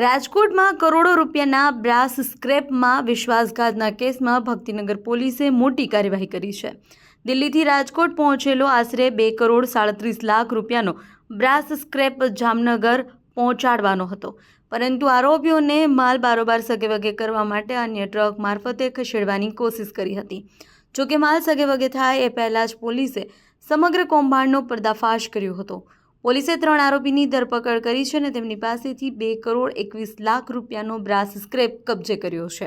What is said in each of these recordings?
રાજકોટમાં કરોડો રૂપિયાના બ્રાસ સ્ક્રેપમાં વિશ્વાસઘાતના કેસમાં ભક્તિનગર પોલીસે મોટી કાર્યવાહી કરી છે। દિલ્હીથી રાજકોટ પહોંચેલો આશરે 2,37,00,000 રૂપિયાનો બ્રાસ સ્ક્રેપ જામનગર પહોંચાડવાનો હતો, પરંતુ આરોપીઓને માલ બારોબાર સગેવગે કરવા માટે અન્ય ટ્રક મારફતે ખસેડવાની કોશિશ કરી હતી। જોકે માલ સગેવગે થાય એ પહેલાં જ પોલીસે સમગ્ર કૌભાંડનો પર્દાફાશ કર્યો હતો। પોલીસે 3 આરોપીની ધરપકડ કરી છે અને તેમની પાસેથી 2,21,00,000 રૂપિયાનો બ્રાસ સ્ક્રેપ કબજે કર્યો છે,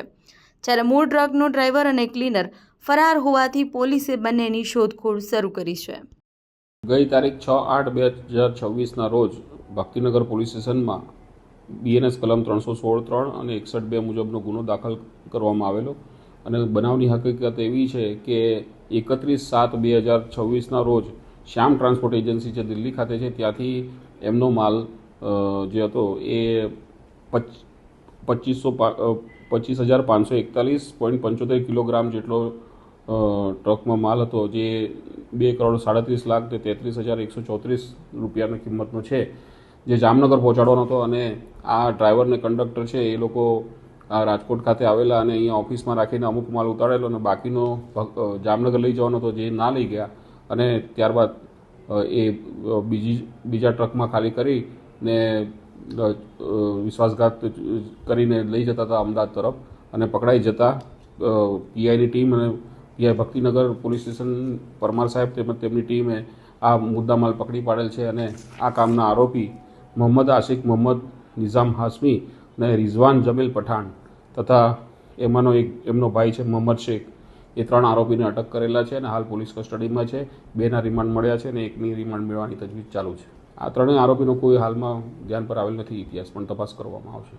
જ્યારે મૂળ ટ્રકનો ડ્રાઈવર અને ક્લીનર ફરાર હોવાથી પોલીસે બંનેની શોધખોળ શરૂ કરી છે। ગઈ તારીખ 6/8/2026ના રોજ ભક્તિનગર પોલીસ સ્ટેશનમાં BNS કલમ 316(3) અને 61(2) મુજબનો ગુનો દાખલ કરવામાં આવેલો અને બનાવની હકીકત એવી છે કે 31/7/2026ના રોજ શ્યામ ટ્રાન્સપોર્ટ એજન્સી છે દિલ્હી ખાતે છે, ત્યાંથી એમનો માલ જે હતો એ 25,541.75 કિલોગ્રામ જેટલો ટ્રકમાં માલ હતો, જે 2,37,00,000 ને 33,134 રૂપિયાની કિંમતનો છે, જે જામનગર પહોંચાડવાનો હતો। અને આ ડ્રાઈવર ને કંડક્ટર છે એ લોકો રાજકોટ ખાતે આવેલા અને અહીંયા ઓફિસમાં રાખીને અમુક માલ ઉતારેલો અને બાકીનો જામનગર લઈ જવાનો હતો, જે ના લઈ ગયા અને ત્યારબાદ એ બીજા ટ્રકમાં ખાલી કરીને વિશ્વાસઘાત કરીને લઈ જતા હતા અમદાવાદ તરફ અને પકડાઈ જતા પીઆઈની ટીમ અને PI Bhaktinagar police station Parmar સાહેબ તેમજ તેમની ટીમે આ મુદ્દામાલ પકડી પાડેલ છે અને આ કામના આરોપી મોહમ્મદ આશિક મોહમ્મદ નિઝામ હાશમી અને રિઝવાન જમીલ પઠાણ તથા એમનો ભાઈ છે મોહમ્મદ શેખ, એ 3 આરોપીને અટક કરેલા છે અને હાલ પોલીસ કસ્ટડીમાં છે। 2ના રિમાન્ડ મળ્યા છે અને 1ની રિમાન્ડ મેળવવાની તજવીજ ચાલુ છે। આ 3 આરોપીનો કોઈ હાલમાં ધ્યાન પર આવેલ નથી, ઇતિહાસ પણ તપાસ કરવામાં આવશે।